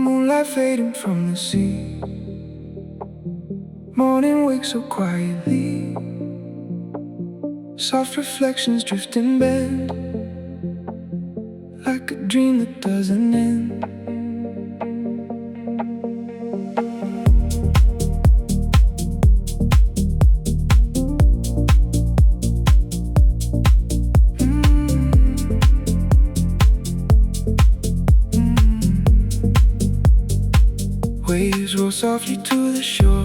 Moonlight fading from the sea, morning wakes so quietly, soft reflections drift in bed, like a dream that doesn't end. Waves roll softly to the shore,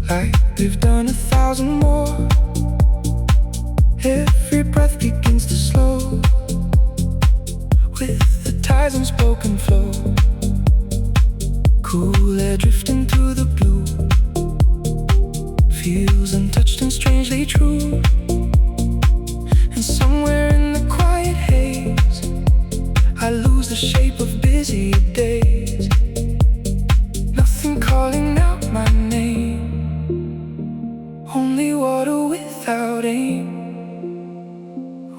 like they've done 1,000 more. Every breath begins to slow, with the tide's unspoken flow. Cool air drifting through the blue, feels untouched and strangely true. And somewhere in the quiet haze, I lose the shape of busy days. Nothing calling out my name, only water without aim.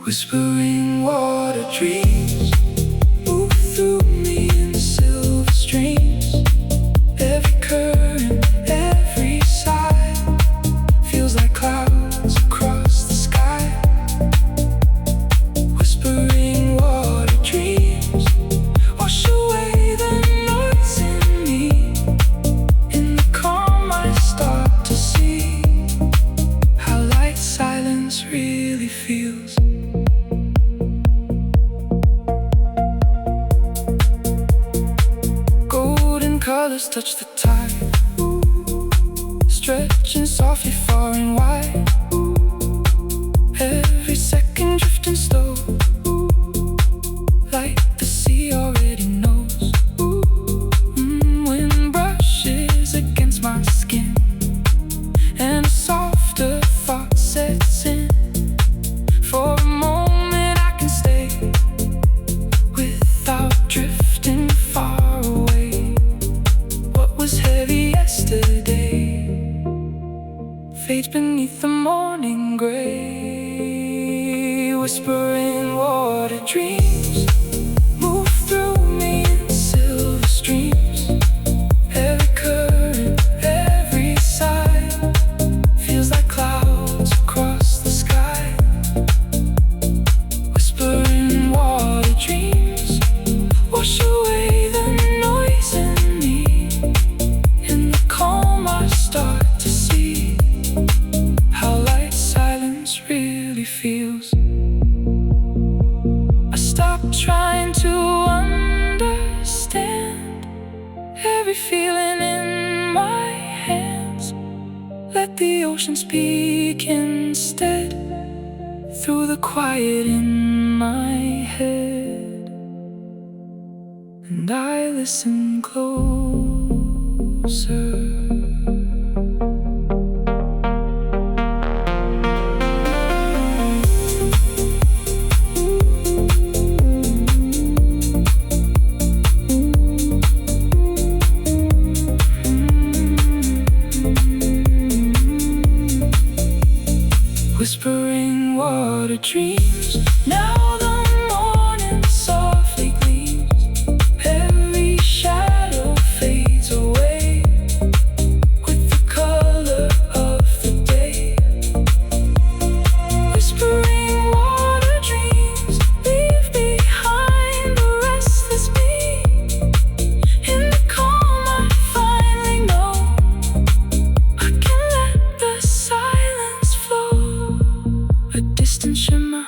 Whispering water dreams move through me in silver streams. Every current, every sigh feels like clouds across the sky. Whispering water dreams wash away the noise in me. In the calm I start to see how light silence really feels. Colors touch the tide, stretching softly far and wide. Every second drifting slow, like the sea already knows. Wind brushes against my skin, and a softer thought sets in. For a moment I can stay without drifting far away. Was heavy yesterday fades beneath the morning gray. Whispering water dreams move through me in silver streams. Every current, every sigh feels like clouds across the sky. Whispering water dreams wash away the noise in me. Start to see how light silence really feels. I stop trying to understand every feeling in my hands. Let the ocean speak instead, through the quiet in my head. And I listen closer. Whispering water dreams, now the morning softly gleams. Every shadow fades away with the color of the day. Whispering water dreams leave behind the restless me. In the calm I finally know I can let the silence flow. A distant shimmer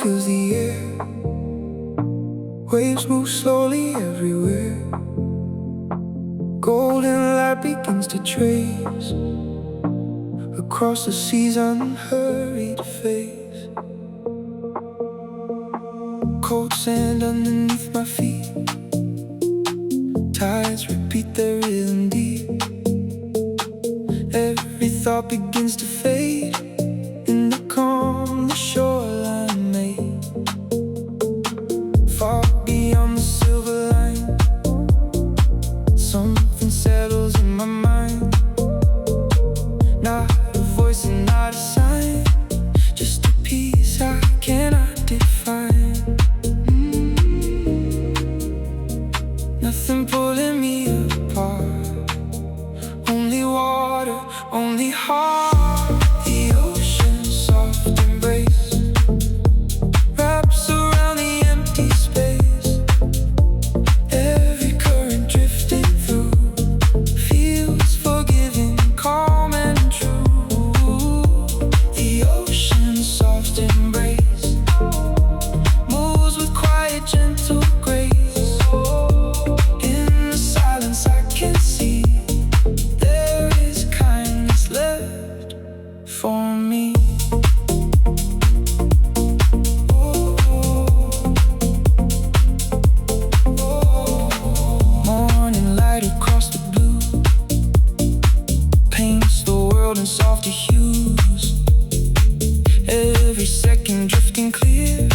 fills the air. Waves move slowly everywhere. Golden light begins to trace across the sea's unhurried face. Cold sand underneath my feet. Tides repeat their rhythm deep. Every thought begins to fade in the calm the shoreline made. Far beyond the silver line, something settles in my mind. Not a voice and not a sign, just a peace I cannot define. Nothing pulling me apart, only water, only heart. The ocean's soft embrace wraps around the empty space. Every current drifting through feels forgiving, calm and true. The ocean's soft embrace moves with quiet, gentle grace. In the silence I can see there is kindness left for me. Morning light across the blue paints the world in softer hues. Every second drifting clear,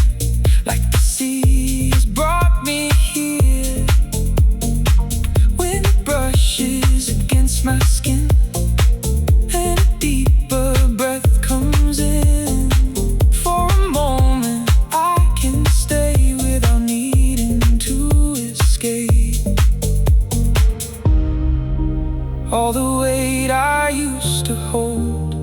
like the sea has brought me here. Wind brushes against my skin, and a deeper breath comes in. For a moment I can stay without needing to escape. All the weight I used to hold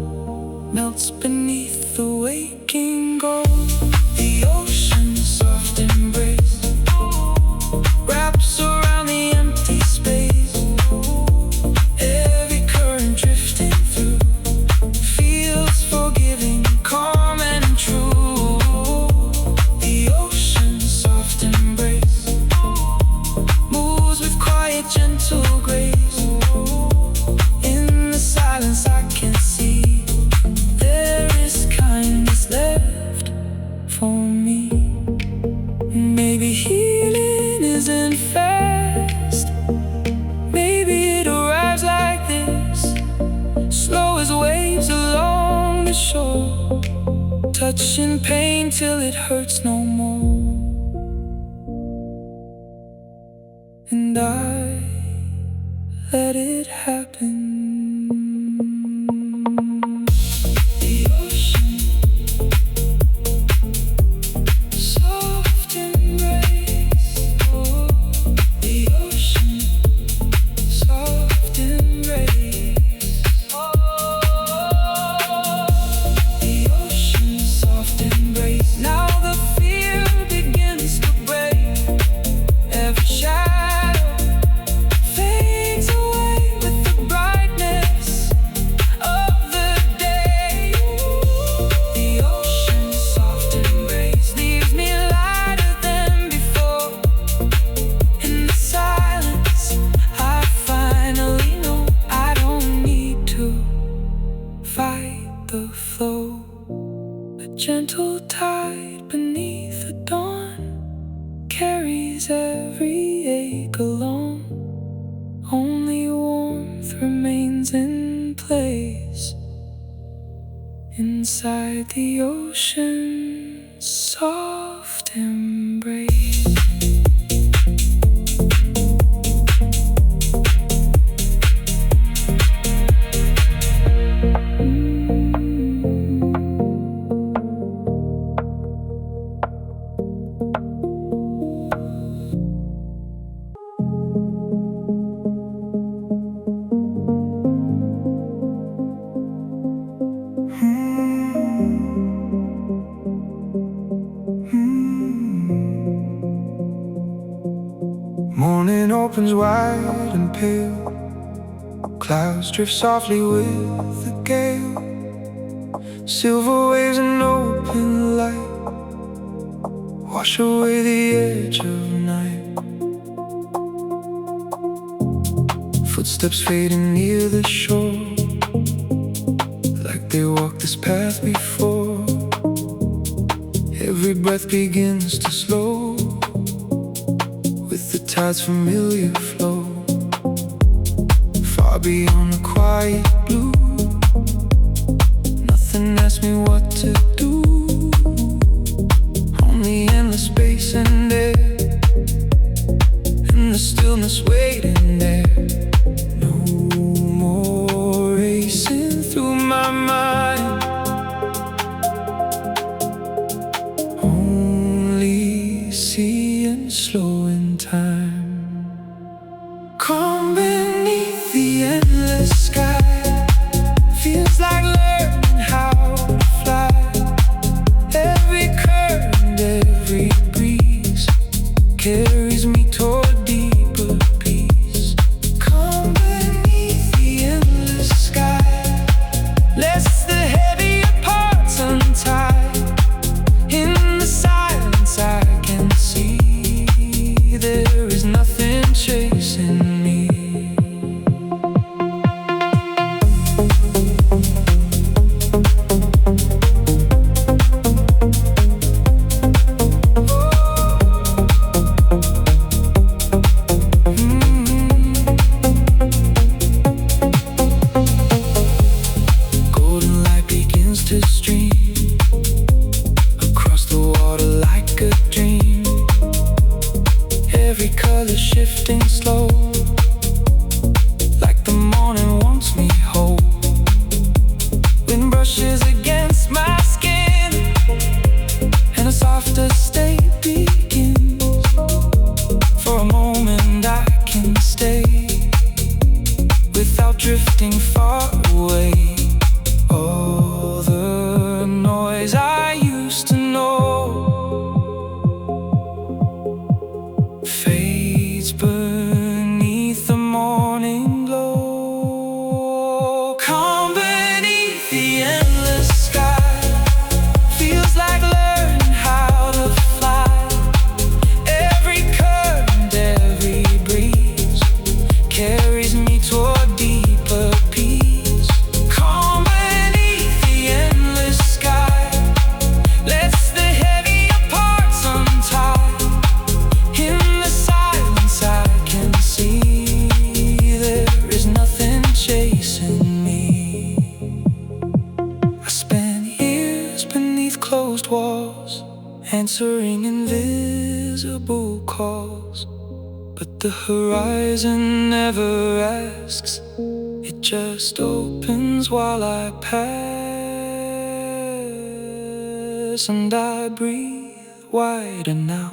melts beneath the waking gold. The ocean's soft embrace wraps around the empty space. Every current drifting through feels forgiving, calm and true. The ocean's soft embrace moves with quiet, gentle grace. In the silence I can see there is kindness left for me. Maybe healing isn't fast, maybe it arrives like this, slow as waves along the shore, touching pain till it hurts no more. And I let it happen. The ocean, soft embrace. Oh, the ocean, soft embrace. Oh, the ocean, soft embrace. Now the fear begins to break. Every shadow fades away with the brightness of the day. The ocean's soft embrace leaves me lighter than before. In the silence I finally know I don't need to fight the flow. A gentle tide beneath the dawn carries every ache along. Only warmth remains in place inside the ocean's soft embrace. Morning opens wide and pale. Clouds drift softly with the gale. Silver waves and open light. wash away the edge of night. Footsteps fading near the shore, like they walked this path before. Every breath begins to slow with the tide's familiar flow. Far beyond the quiet blue, nothing asks me what to do. Only endless space and air, and the stillness waiting there. No more racing through my mind, only seeing slow in time. Calm beneath the endless sky, feels like learning how to fly. Every curve and every breeze carries me toward deeper peace. Calm beneath the endless sky, lets the heavier parts untie. In the silence I can see there is nothing chasing me. Golden light begins to stream across the water like a dream. Every color shifting slow, like the morning wants me whole. Wind brushes against my skin, and a softer state begins. For a moment I can stay without drifting far away. All the noise I used to know fades beneath the morning glow. Calm beneath the endless sky, feels like learning how to fly. Every curve and every breeze carries me toward deeper peace. Calm beneath the endless sky, lets the heavier parts untie. In the silence I can see there is nothing chasing me. I spent years beneath closed walls, answering invisible calls. But the horizon never asks, it just opens while I pass. And I breathe wider now.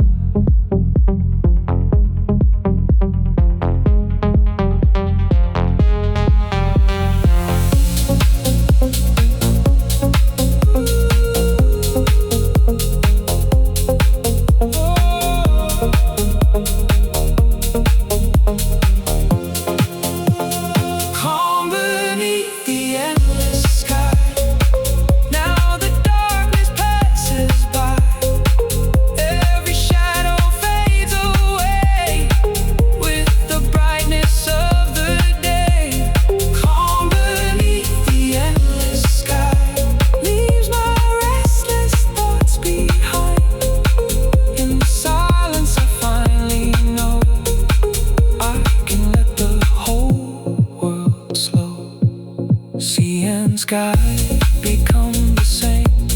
Calm beneath the endless sky, now the darkness passes by. Every shadow fades away with the brightness of the day. Calm beneath the endless sky, leaves my restless thoughts behind. In the silence I finally know I can let the whole world slow. Sea and sky become the same,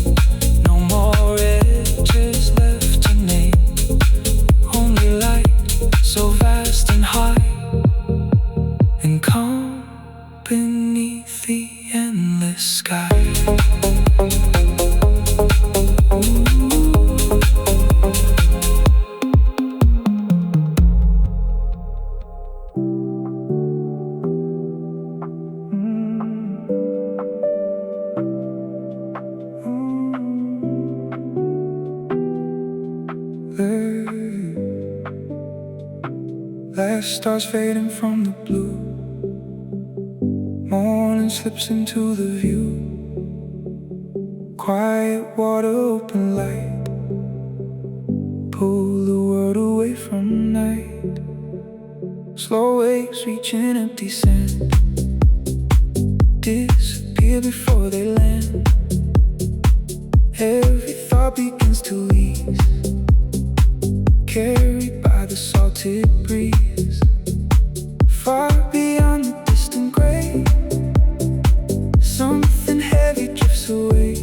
no more edges left to name. Only light so vast and high, and calm beneath the endless sky. Last stars fading from the blue, morning slips into the view. Quiet water, open light, pull the world away from night. Slow waves reaching empty sand, disappear before they land. Every thought begins to ease, carried by the salted breeze. Far beyond the distant gray, something heavy drifts away.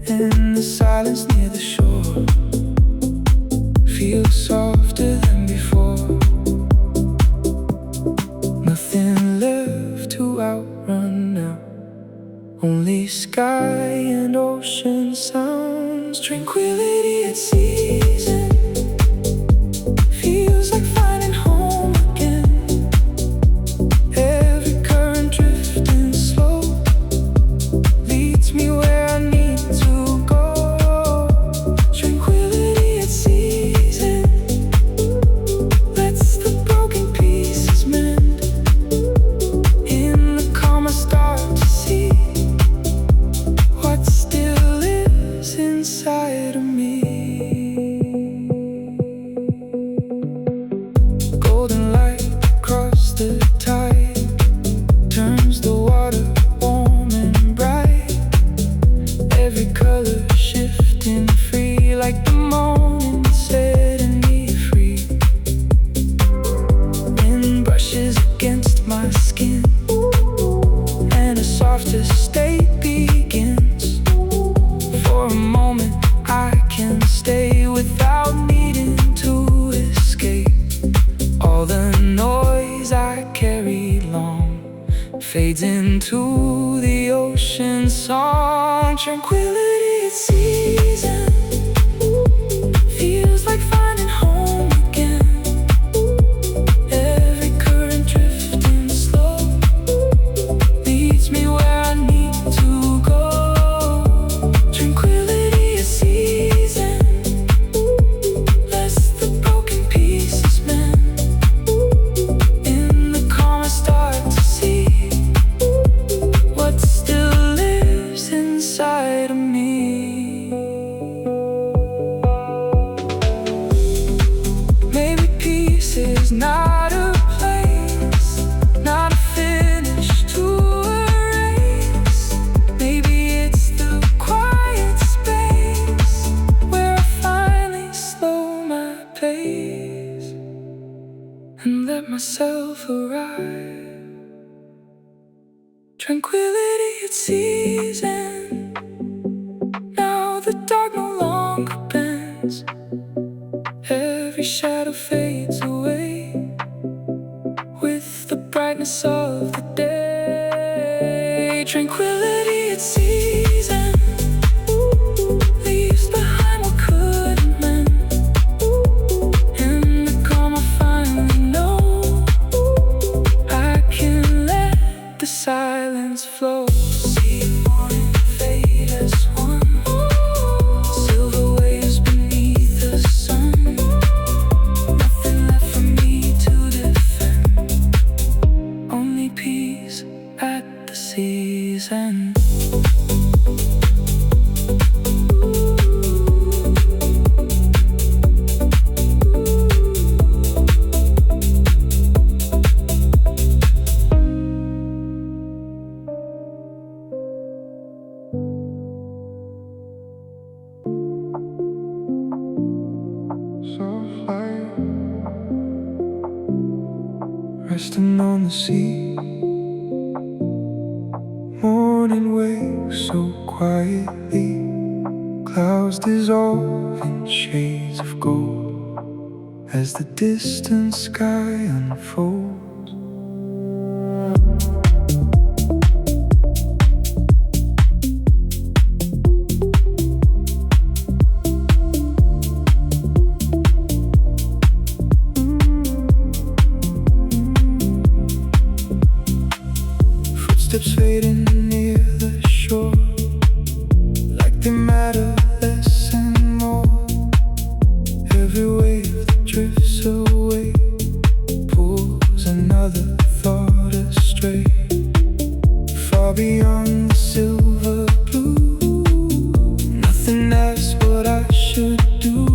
And the silence near the shore feels softer than before. Nothing left to outrun now, only sky and ocean sounds. Tranquility at season feels like finding home again. Every current drifting slow leads me where I need to go. Tranquility at season lets the broken pieces mend. In the calm I start to see what still lives inside of me. Golden light across the tide turns the water warm and bright. Every color shifting free, like the morning setting me free. Wind brushes against my skin, and a softer state begins. For a moment I can stay without needing to escape. All the noise I carried long fades into the ocean song. Tranquility at season feels like finding home again. Every current drifting slow leads me where I need to go. Tranquility at season lets the broken pieces mend. In the calm I start to see what still lives inside of me. Maybe peace is not a place, not a finish to erase. Maybe it's the quiet space where I finally slow my pace and let myself arrive. Tranquility at season. Now the dark no longer bends. Every shadow fades away with the brightness of the day. Tranquility at season leaves behind what couldn't mend. In the calm I finally know I can let the silence flow. See morning fade as one, silver waves beneath the sun. Nothing left for me to defend, only peace at the season. Soft light resting on the sea. Morning wakes so quietly, clouds dissolve in shades of gold as the distant sky unfolds. Footsteps fading near the shore, like they matter less and more. Every wave that drifts away pulls another thought astray, far beyond the silver blue. Nothing asks what I should do,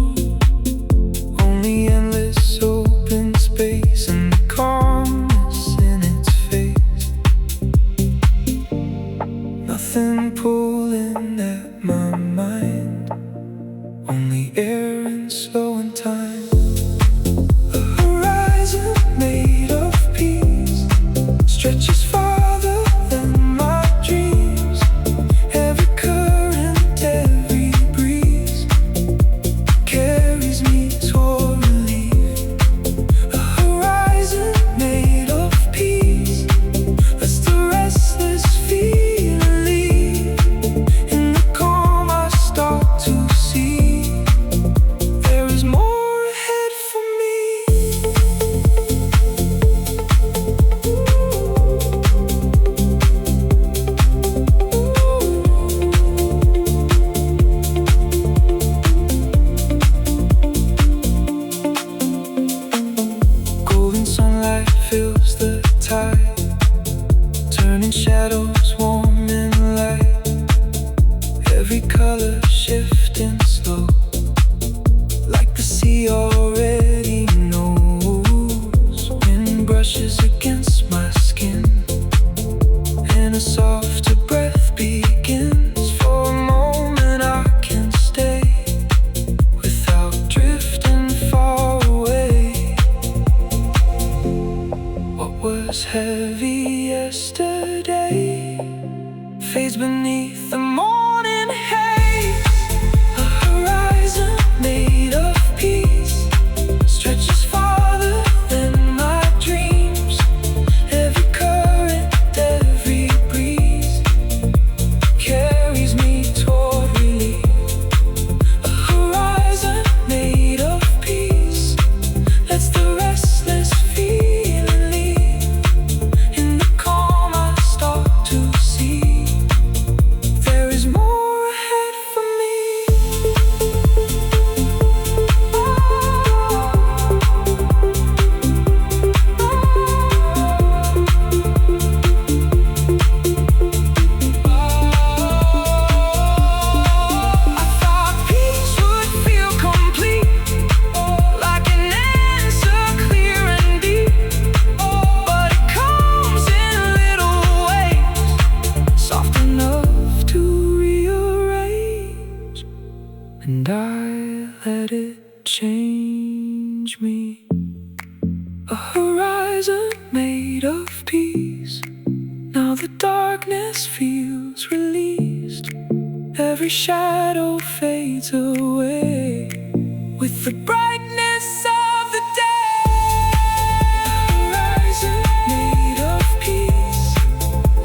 brushes against my skin, and a softer breath begins. For a moment I can stay without drifting far away. What was heavy yesterday fades beneath the morning haze. A horizon made of peace stretches farther than my dreams. Every current, every breeze carries me toward relief. A horizon made of peace lets the restless feeling leave. In the calm I start to see there is more ahead for me. I thought peace would feel complete, like an answer clear and deep. But it comes in little ways, soft enough to rearrange, and I let it change me. A horizon made of peace. Now the darkness feels released. Every shadow fades away with the brightness of the day. A horizon made of peace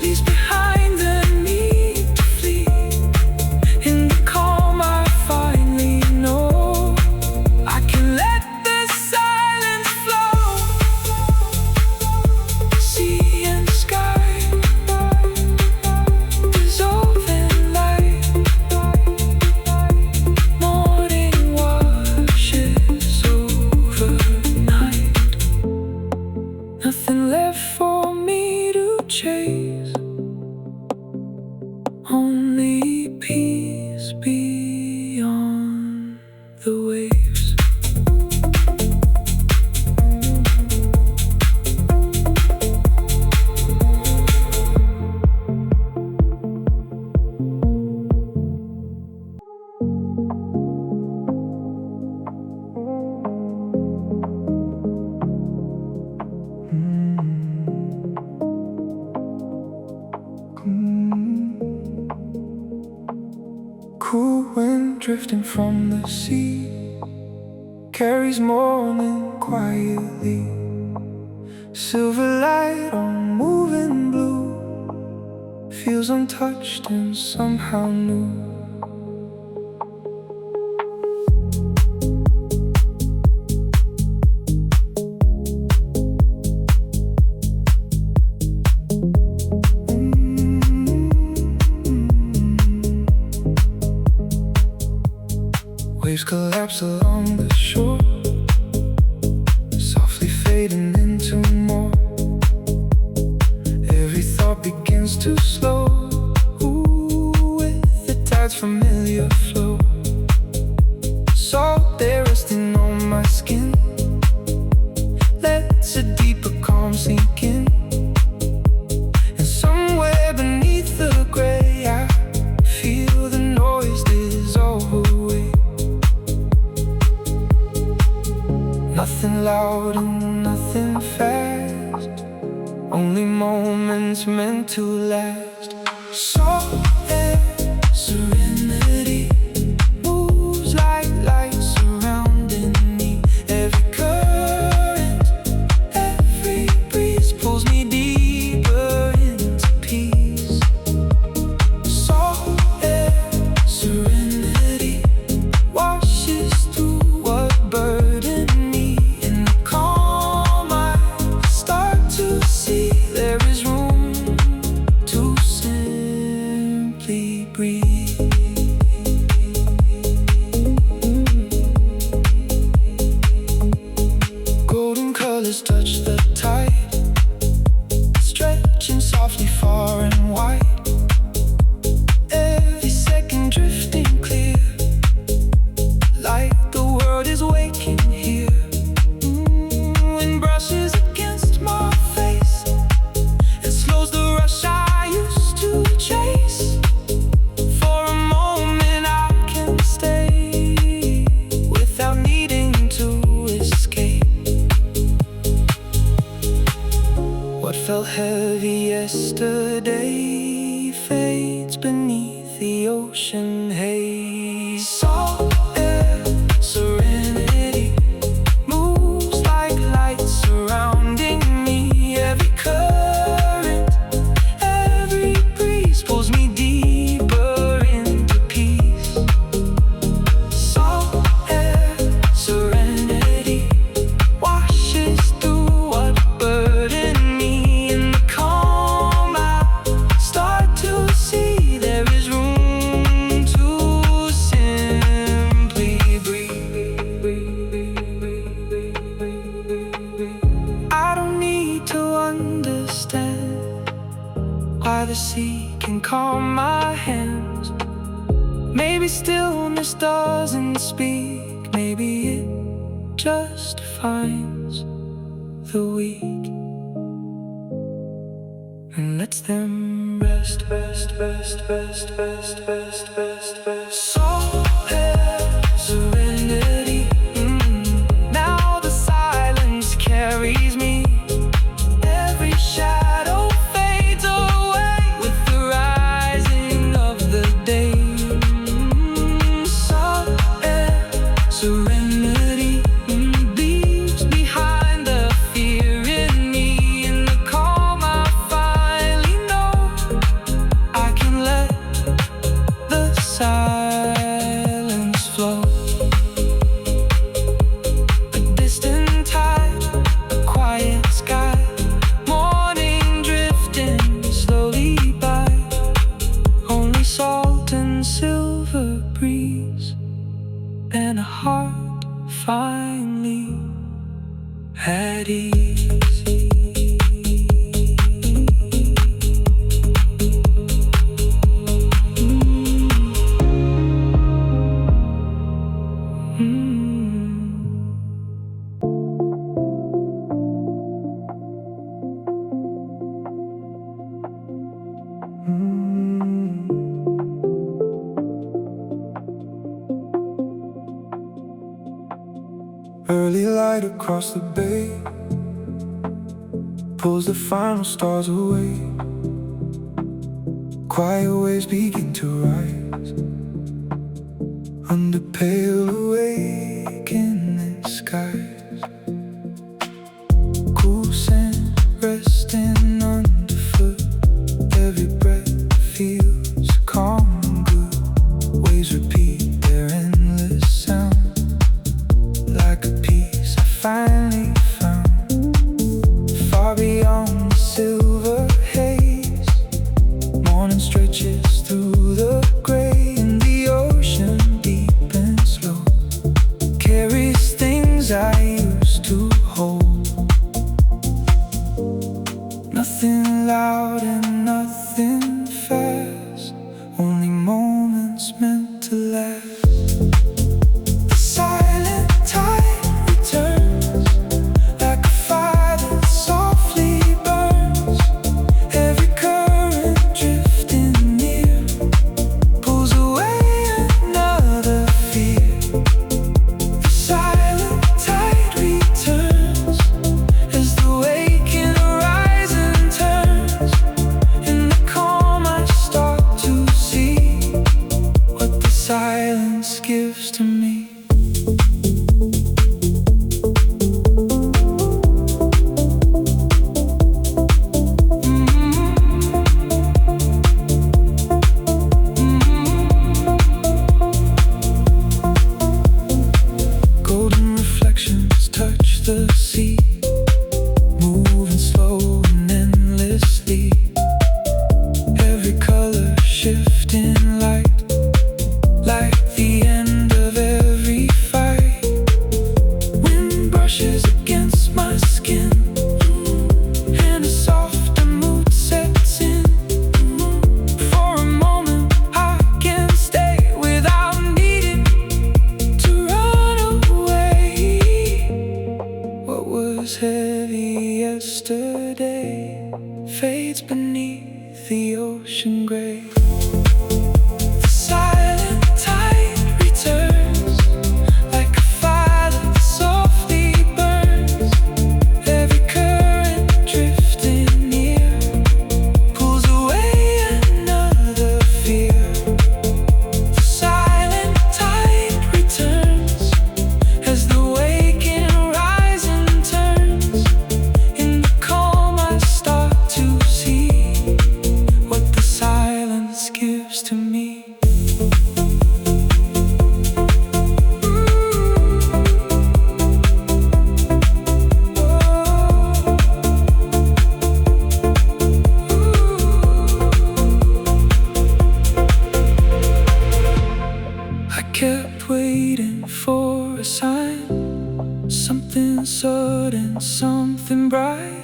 leaves behind the need to flee. In the calm I finally know I can let the silence flow. Sea and sky dissolve in light. Morning washes over night. Nothing left for me to chase, only peace beyond the waves. Cool wind drifting from the sea carries morning quietly. Silver light on moving blue feels untouched and somehow new. Waves collapse along the shore, softly fading into more. Every thought begins to slow, with the tide's familiar flow. Salt there resting on my skin lets a deeper calm sink in. And somewhere beneath the gray I feel the noise dissolve away. Nothing loud and nothing fast, only moments meant to last. Salt air, serenity moves like light surrounding me. Every current, every breeze pulls me deeper into peace. Salt air, serenity washes through what burdened me. In the calm I start to see there is room to simply breathe. Golden colors touch the tide, stretching softly far and wide. Every second drifting clear, like the world is waking here. Wind brushes against my felt heavy yesterday fades beneath the ocean haze. Salt air, serenity moves like light surrounding me. Every current, every breeze pulls me deeper into peace. Salt air, serenity washes through what burden me. In the calm I start to see there is room to simply breathe. I don't need to understand why the sea can calm my hands. Maybe stillness doesn't speak. Maybe it just finds the weak and lets them rest, rest, rest, rest, rest, rest, rest, rest. Salt air, serenity. Now the silence carries me. Every shadow fades away with the rising of the day. Salt air, serenity leaves behind the fear in me. In the calm I finally know I can let the silence flow. A distant tide, a quiet sky, morning drifting slowly by. Only salt and silver breeze, and a heart finally at ease. Early light across the bay pulls the final stars away. Quiet waves begin to rise under pale awakening skies. Cool sand resting underfoot. Every breath feels calm and good. Waves repeat their endless sound, like a piece I finally found, far beyond the silver haze. Morning stretches through the gray, and the ocean deep and slow carries things I used to hold. Nothing loud and nothing fast, only moments meant to last. The silent tide returns like a fire that softly burns. Every current drifting near pulls away another fear. The silent tide returns as the waking horizon turns. In the calm I start to see what the silence gives to me. Golden reflections touch the sea, moving slow and endlessly. Every color shifting light, like the end of every fight. Wind brushes against my skin, and a softer mood sets in. For a moment I can stay without needing to run away. What was heavy yesterday fades beneath the ocean gray. The silent tide returns like a fire that softly burns. Every current drifting near something bright,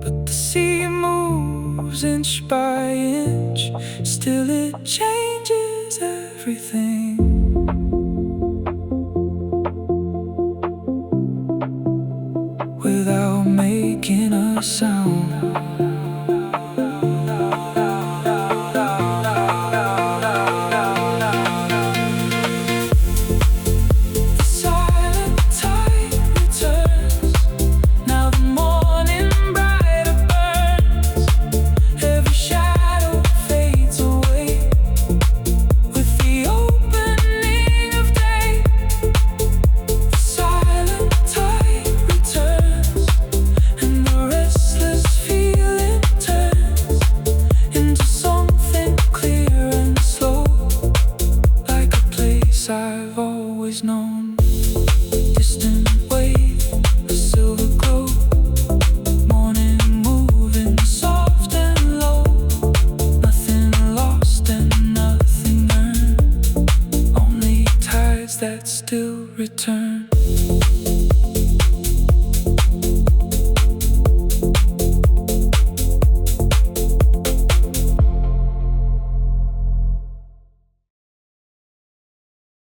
but the sea moves inch by inch. Still it changes everything. Without making a sound. I've always known. Distant wave, a silver glow. Morning moving soft and low. Nothing lost and nothing earned. Only tides that still return.